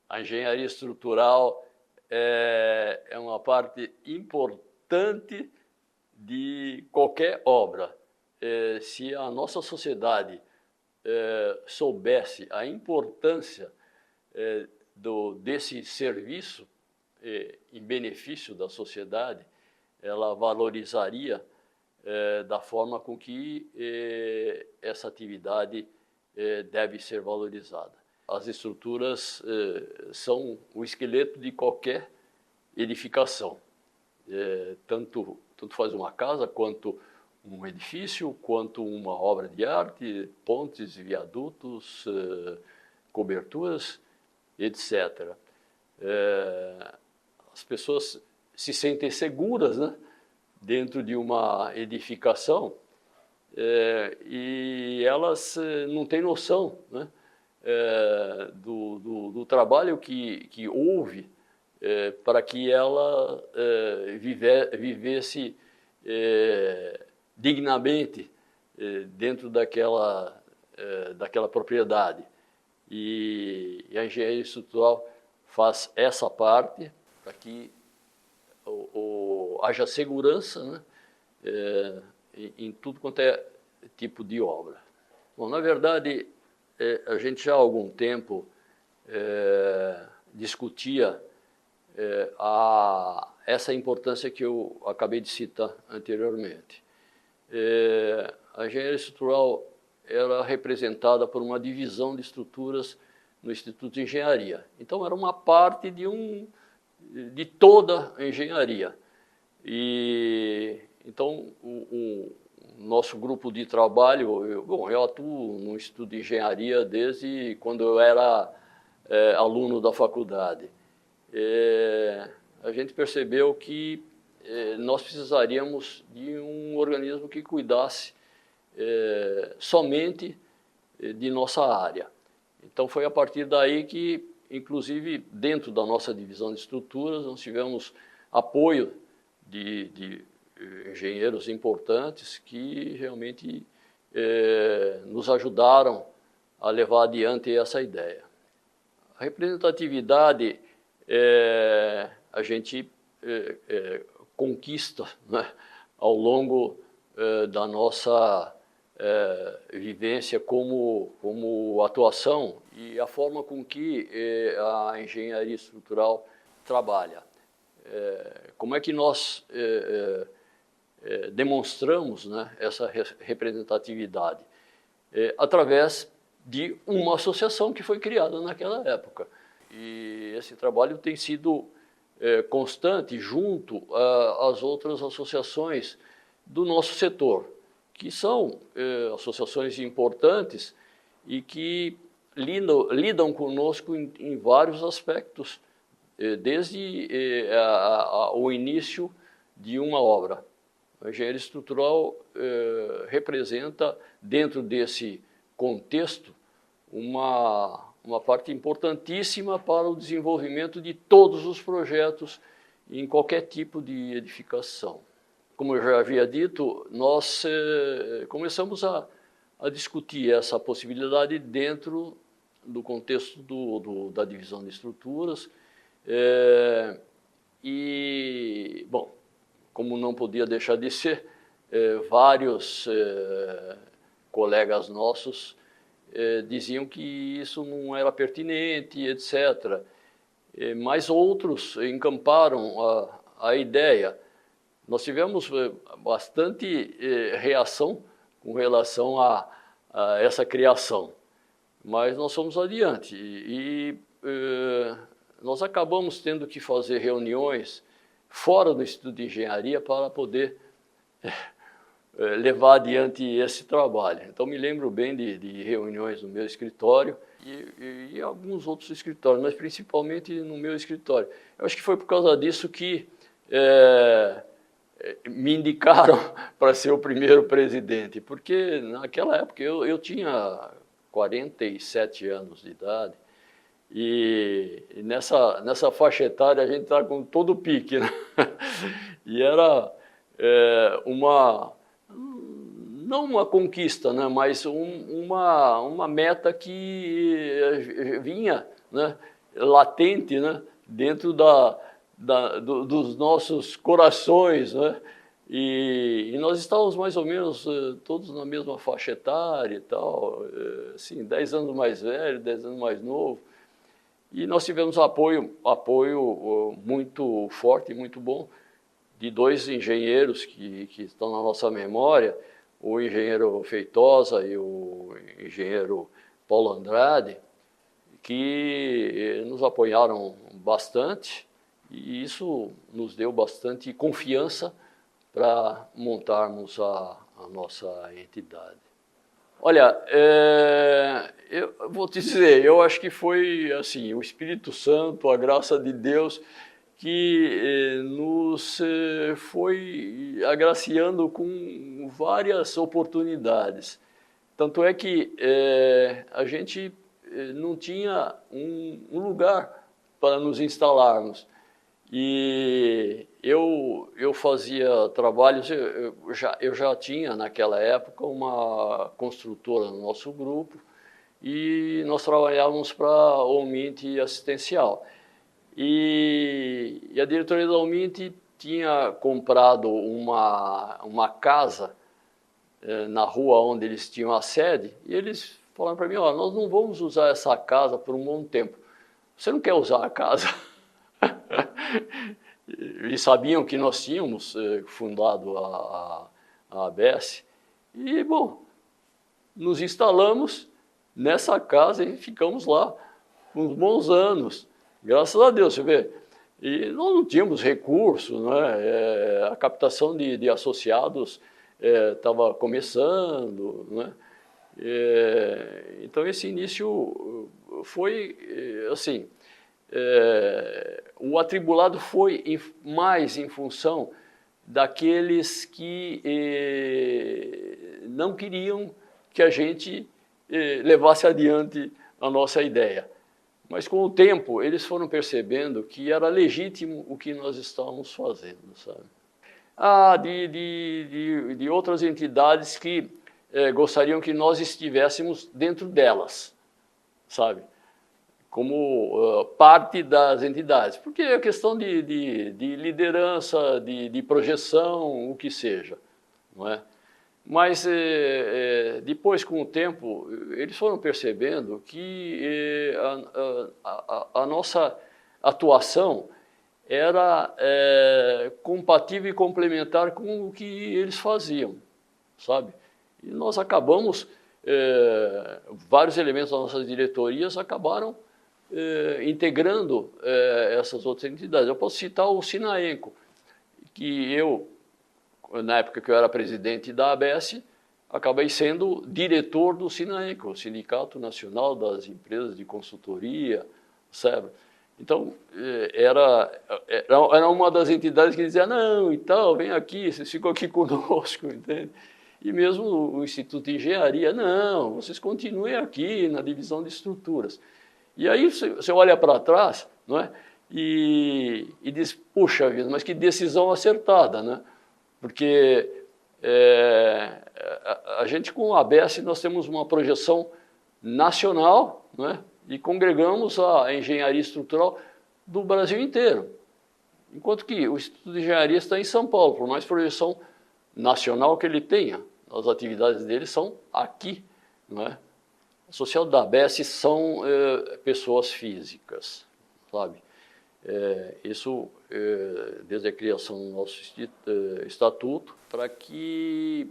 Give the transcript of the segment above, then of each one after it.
A engenharia estrutural é uma parte importante de qualquer obra. Se a nossa sociedade soubesse a importância desse serviço em benefício da sociedade, ela valorizaria da forma com que essa atividade deve ser valorizada. As estruturas são o esqueleto de qualquer edificação. Tanto faz uma casa, quanto um edifício, quanto uma obra de arte, pontes, viadutos, coberturas, etc. As pessoas se sentem seguras, né, dentro de uma edificação e elas não têm noção, né, do trabalho que houve para que ela vivesse dignamente dentro daquela propriedade. E a engenharia estrutural faz essa parte para que haja segurança, né, em tudo quanto é tipo de obra. Bom, na verdade, a gente já há algum tempo discutia essa importância que eu acabei de citar anteriormente. A engenharia estrutural era representada por uma divisão de estruturas no Instituto de Engenharia. Então, era uma parte de toda a engenharia. E então, o nosso grupo de trabalho, eu atuo no Instituto de Engenharia desde quando eu era aluno da faculdade. A gente percebeu que nós precisaríamos de um organismo que cuidasse somente de nossa área. Então, foi a partir daí que, inclusive, dentro da nossa divisão de estruturas, nós tivemos apoio de engenheiros importantes que realmente nos ajudaram a levar adiante essa ideia. A representatividade a gente conquista, né, ao longo da nossa vivência como atuação e a forma com que a engenharia estrutural trabalha. Como é que nós demonstramos, né, essa representatividade? Através de uma associação que foi criada naquela época. E esse trabalho tem sido constante junto às outras associações do nosso setor, que são associações importantes e que lidam conosco em vários aspectos, desde o início de uma obra. A engenharia estrutural representa, dentro desse contexto, uma parte importantíssima para o desenvolvimento de todos os projetos em qualquer tipo de edificação. Como eu já havia dito, nós começamos a discutir essa possibilidade dentro do contexto da divisão de estruturas. E, bom, como não podia deixar de ser, vários colegas nossos diziam que isso não era pertinente, etc. Mas outros encamparam a ideia. Nós tivemos bastante reação com relação a essa criação, mas nós fomos adiante e nós acabamos tendo que fazer reuniões fora do Instituto de Engenharia para poder levar adiante esse trabalho. Então, me lembro bem de reuniões no meu escritório e alguns outros escritórios, mas principalmente no meu escritório. Eu acho que foi por causa disso que me indicaram para ser o primeiro presidente, porque naquela época eu tinha 47 anos de idade e nessa faixa etária a gente está com todo o pique, né? E era não uma conquista, né, mas uma meta que vinha, né, latente, né, dentro dos nossos corações, né? E nós estávamos mais ou menos todos na mesma faixa etária e tal, assim, 10 anos mais velho, 10 anos mais novo. E nós tivemos apoio muito forte, muito bom, de dois engenheiros que estão na nossa memória, o engenheiro Feitosa e o engenheiro Paulo Andrade, que nos apoiaram bastante, e isso nos deu bastante confiança para montarmos a nossa entidade. Olha, eu vou te dizer, eu acho que foi assim, o Espírito Santo, a graça de Deus, que nos foi agraciando com várias oportunidades. Tanto é que a gente não tinha um lugar para nos instalarmos. E eu fazia trabalhos, eu já tinha naquela época uma construtora no nosso grupo e nós trabalhávamos para a Omint Assistencial. E a diretoria da Omint tinha comprado uma casa na rua onde eles tinham a sede e eles falaram para mim, ó, nós não vamos usar essa casa por um bom tempo. Você não quer usar a casa? Eles sabiam que nós tínhamos fundado a ABS e, bom, nos instalamos nessa casa e ficamos lá uns bons anos, graças a Deus, você vê. E nós não tínhamos recursos, né? A captação de associados estava começando, né? Então esse início foi assim, o atribulado foi mais em função daqueles que não queriam que a gente levasse adiante a nossa ideia. Mas com o tempo eles foram percebendo que era legítimo o que nós estávamos fazendo, sabe? De outras entidades que gostariam que nós estivéssemos dentro delas, sabe? Como parte das entidades, porque é questão de liderança, de projeção, o que seja, não é? Mas depois, com o tempo, eles foram percebendo que a nossa atuação era compatível e complementar com o que eles faziam, sabe? E nós acabamos, vários elementos das nossas diretorias acabaram integrando essas outras entidades. Eu posso citar o Sinaenco, que eu, na época que eu era presidente da ABS, acabei sendo diretor do Sinaenco, o Sindicato Nacional das Empresas de Consultoria, sabe? Então, era uma das entidades que dizia, não, e tal, vem aqui, vocês ficam aqui conosco, entende? E mesmo o Instituto de Engenharia, não, vocês continuem aqui na divisão de estruturas. E aí você olha para trás, não é? E diz, puxa vida, mas que decisão acertada, né? Porque a gente com a ABS nós temos uma projeção nacional, né? E congregamos a engenharia estrutural do Brasil inteiro. Enquanto que o Instituto de Engenharia está em São Paulo, por mais projeção nacional que ele tenha, as atividades dele são aqui, não é? O social da ABS são pessoas físicas, sabe? Isso desde a criação do nosso estatuto, para que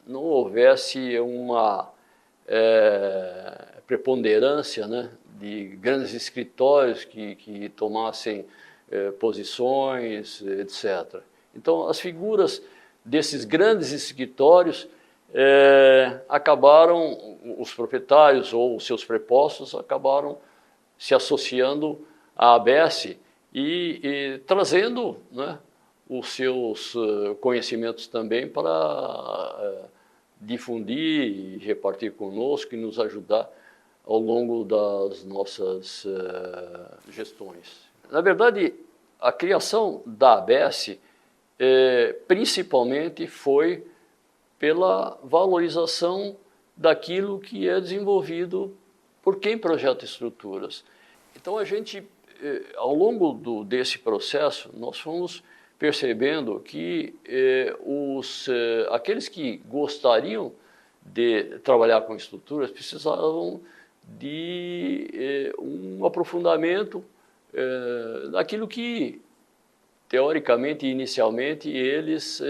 não houvesse uma preponderância, né, de grandes escritórios que tomassem posições, etc. Então, as figuras desses grandes escritórios acabaram, os proprietários ou os seus prepostos acabaram se associando à ABS e trazendo, né, os seus conhecimentos também para difundir e repartir conosco e nos ajudar ao longo das nossas gestões. Na verdade, a criação da ABS principalmente foi pela valorização daquilo que é desenvolvido por quem projeta estruturas. Então a gente, ao longo desse processo, nós fomos percebendo que aqueles que gostariam de trabalhar com estruturas precisavam de um aprofundamento daquilo que, teoricamente e inicialmente, eles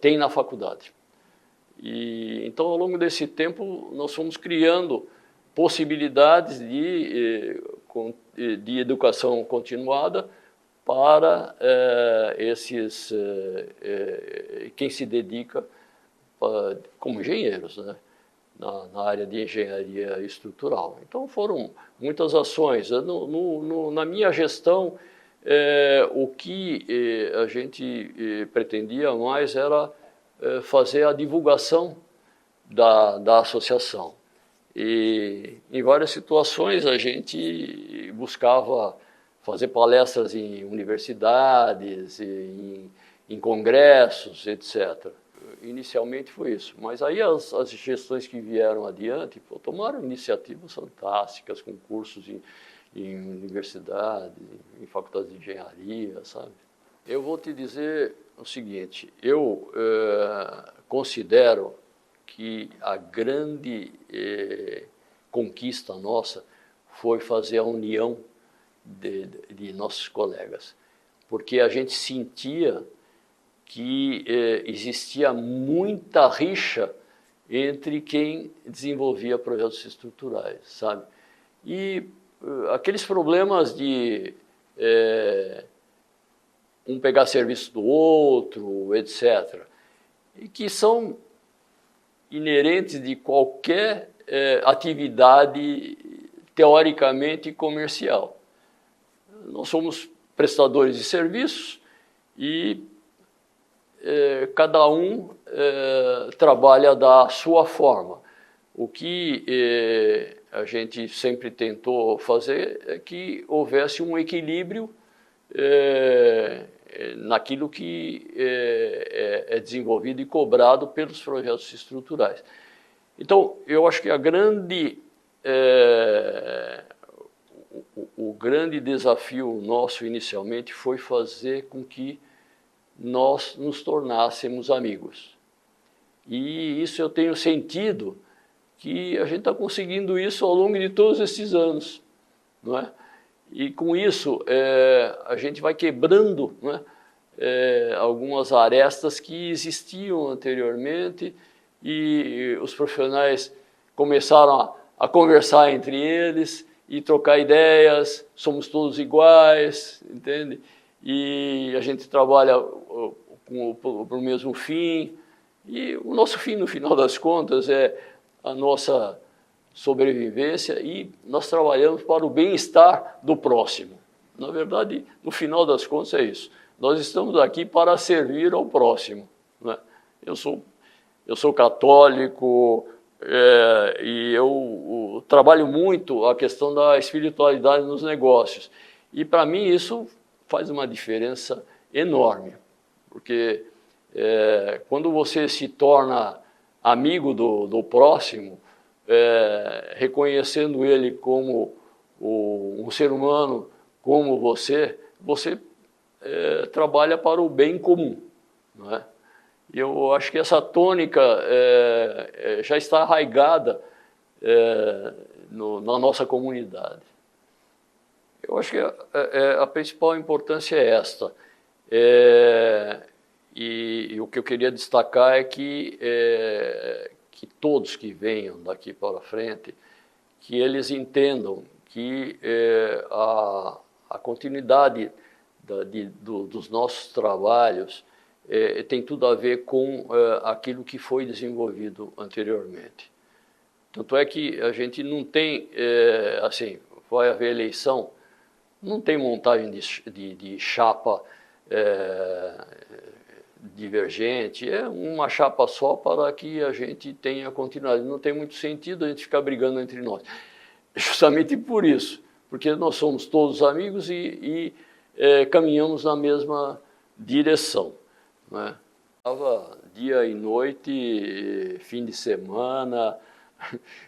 têm na faculdade. E, então, ao longo desse tempo, nós fomos criando possibilidades de educação continuada para quem se dedica como engenheiros, né? Na área de engenharia estrutural. Então, foram muitas ações. Na minha gestão, o que a gente pretendia mais era fazer a divulgação da associação. E em várias situações a gente buscava fazer palestras em universidades, em congressos, etc. Inicialmente foi isso, mas aí as gestões que vieram adiante tomaram iniciativas fantásticas, com cursos em universidades, em faculdades de engenharia, sabe? Eu vou te dizer o seguinte, eu considero que a grande conquista nossa foi fazer a união de nossos colegas, porque a gente sentia que existia muita rixa entre quem desenvolvia projetos estruturais, sabe? E aqueles problemas de um pegar serviço do outro, etc., e que são inerentes de qualquer atividade teoricamente comercial. Nós somos prestadores de serviços e cada um trabalha da sua forma. O que a gente sempre tentou fazer é que houvesse um equilíbrio naquilo que é desenvolvido e cobrado pelos projetos estruturais. Então, eu acho que o grande desafio nosso inicialmente foi fazer com que nós nos tornássemos amigos. E isso eu tenho sentido que a gente está conseguindo isso ao longo de todos esses anos, não é? E com isso a gente vai quebrando, não é? Algumas arestas que existiam anteriormente e os profissionais começaram a conversar entre eles e trocar ideias, somos todos iguais, entende? E a gente trabalha para o mesmo fim, e o nosso fim, no final das contas, é a nossa sobrevivência e nós trabalhamos para o bem-estar do próximo. Na verdade, no final das contas é isso. Nós estamos aqui para servir ao próximo, né? Eu sou católico e eu trabalho muito a questão da espiritualidade nos negócios. E para mim isso faz uma diferença enorme, porque quando você se torna amigo do próximo, reconhecendo ele como um ser humano como você trabalha para o bem comum, não é? E eu acho que essa tônica já está arraigada na nossa comunidade. Eu acho que a principal importância é esta. E o que eu queria destacar é que todos que venham daqui para frente, que eles entendam que a continuidade dos nossos trabalhos tem tudo a ver com aquilo que foi desenvolvido anteriormente. Tanto é que a gente não tem, assim, vai haver eleição, não tem montagem de chapa divergente, é uma chapa só para que a gente tenha continuidade. Não tem muito sentido a gente ficar brigando entre nós. Justamente por isso, porque nós somos todos amigos e caminhamos na mesma direção, né? Estava dia e noite, fim de semana,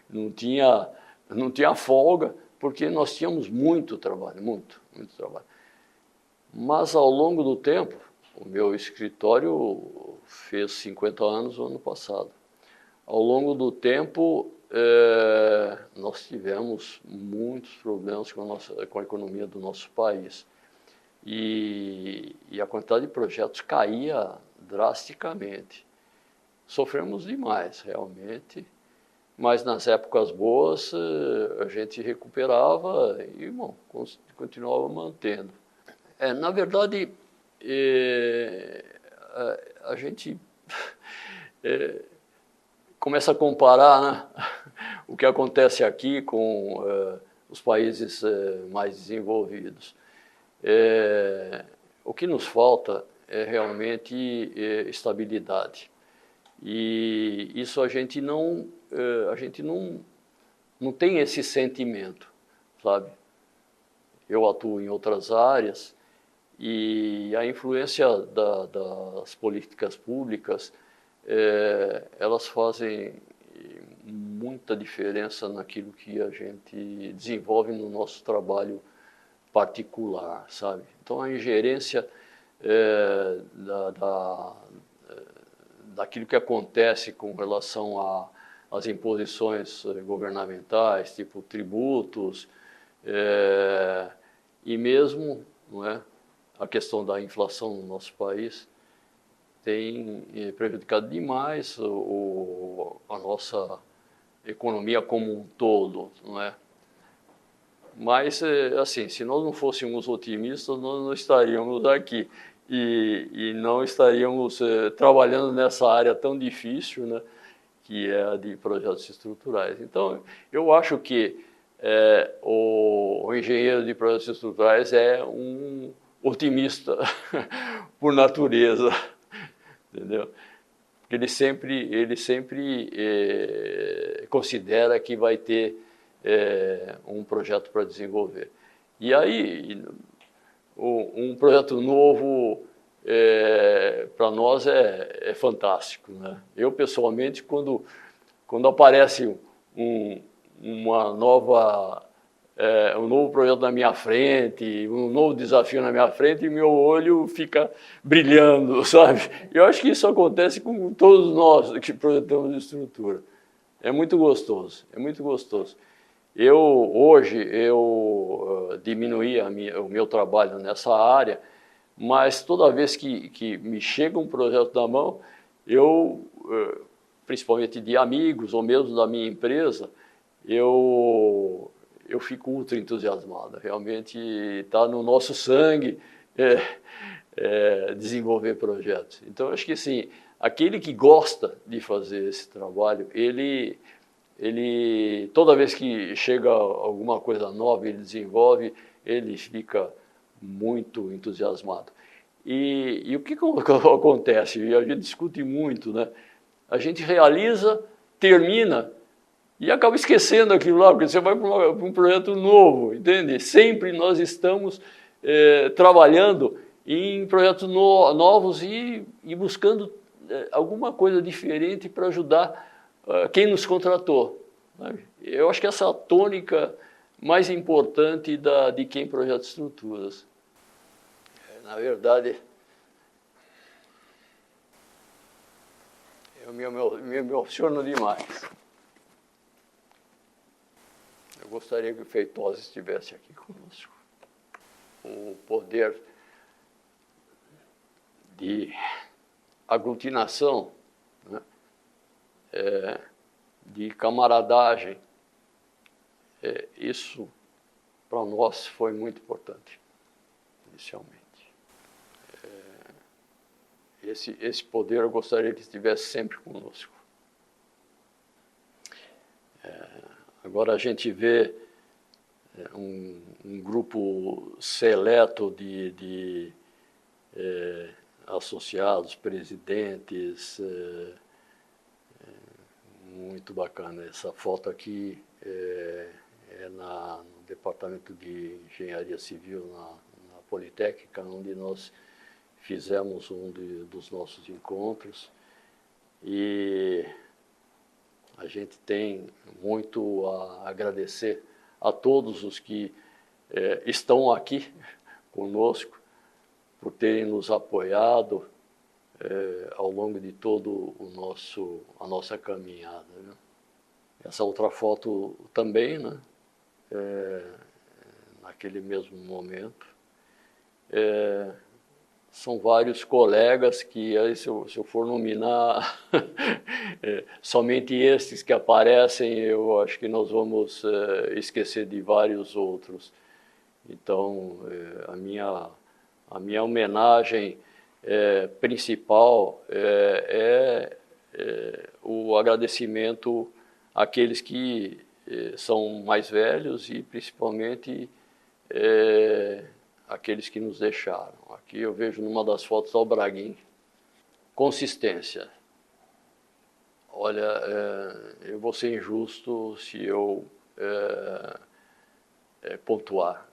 não tinha não tinha folga, porque nós tínhamos muito trabalho, muito trabalho. Mas ao longo do tempo, o meu escritório fez 50 anos no ano passado. Ao longo do tempo, nós tivemos muitos problemas com a economia do nosso país. E a quantidade de projetos caía drasticamente. Sofremos demais, realmente, mas nas épocas boas a gente recuperava e, bom, continuava mantendo. Na verdade, a gente começa a comparar, né, o que acontece aqui com os países mais desenvolvidos. O que nos falta é realmente estabilidade. E isso a gente não tem esse sentimento, sabe? Eu atuo em outras áreas e a influência das políticas públicas, elas fazem muita diferença naquilo que a gente desenvolve no nosso trabalho particular, sabe? Então a ingerência daquilo que acontece com relação às imposições governamentais, tipo tributos, e mesmo, não é, a questão da inflação no nosso país tem prejudicado demais a nossa economia como um todo, não é? Mas, assim, se nós não fôssemos otimistas, nós não estaríamos aqui e não estaríamos trabalhando nessa área tão difícil, né, que é a de projetos estruturais. Então, eu acho que o engenheiro de projetos estruturais é um otimista por natureza, entendeu? Porque ele sempre considera que vai ter um projeto para desenvolver. E aí, um projeto novo, para nós, é fantástico, né? Eu, pessoalmente, quando aparece uma nova, um novo projeto na minha frente, um novo desafio na minha frente, meu olho fica brilhando, sabe? Eu acho que isso acontece com todos nós que projetamos estrutura. É muito gostoso, é muito gostoso. Hoje eu diminuí o meu trabalho nessa área, mas toda vez que me chega um projeto na mão, principalmente de amigos ou mesmo da minha empresa, eu fico ultra entusiasmado. Realmente está no nosso sangue desenvolver projetos. Então, acho que assim, aquele que gosta de fazer esse trabalho, ele toda vez que chega alguma coisa nova, ele desenvolve, ele fica muito entusiasmado. E o que acontece? E a gente discute muito, né? A gente realiza, termina e acaba esquecendo aquilo lá, porque você vai para um projeto novo, entende? Sempre nós estamos trabalhando em projetos novos e buscando alguma coisa diferente para ajudar quem nos contratou. Sabe? Eu acho que essa é a tônica mais importante de quem projeta estruturas. Na verdade, eu me emociono demais. Eu gostaria que o Feitosa estivesse aqui conosco. O poder de aglutinação, né? De camaradagem, isso para nós foi muito importante, inicialmente. Esse poder eu gostaria que estivesse sempre conosco. Agora a gente vê um grupo seleto de associados, presidentes, muito bacana. Essa foto aqui é no Departamento de Engenharia Civil, na Politécnica, onde nós fizemos dos nossos encontros. E A gente tem muito a agradecer a todos os que estão aqui conosco, por terem nos apoiado ao longo de todo a nossa caminhada, né? Essa outra foto também, né? Naquele mesmo momento. São vários colegas que, aí, se eu for nominar somente esses que aparecem, eu acho que nós vamos esquecer de vários outros. Então, a minha homenagem principal é o agradecimento àqueles que são mais velhos e, principalmente, aqueles que nos deixaram. Aqui eu vejo numa das fotos ao Braguin. Consistência. Olha, eu vou ser injusto se eu pontuar.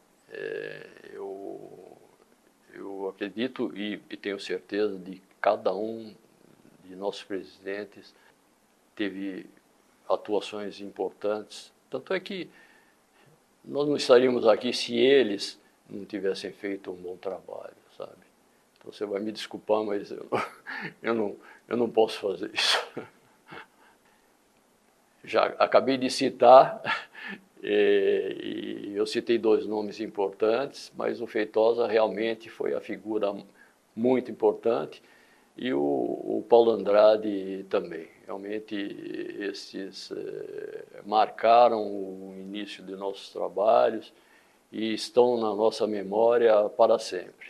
Eu acredito e tenho certeza de que cada um de nossos presidentes teve atuações importantes. Tanto é que nós não estaríamos aqui se eles não tivessem feito um bom trabalho, sabe? Então você vai me desculpar, mas eu não posso fazer isso. Já acabei de citar, e eu citei dois nomes importantes, mas o Feitosa realmente foi a figura muito importante, e o Paulo Andrade também. Realmente esses marcaram o início de nossos trabalhos e estão na nossa memória para sempre.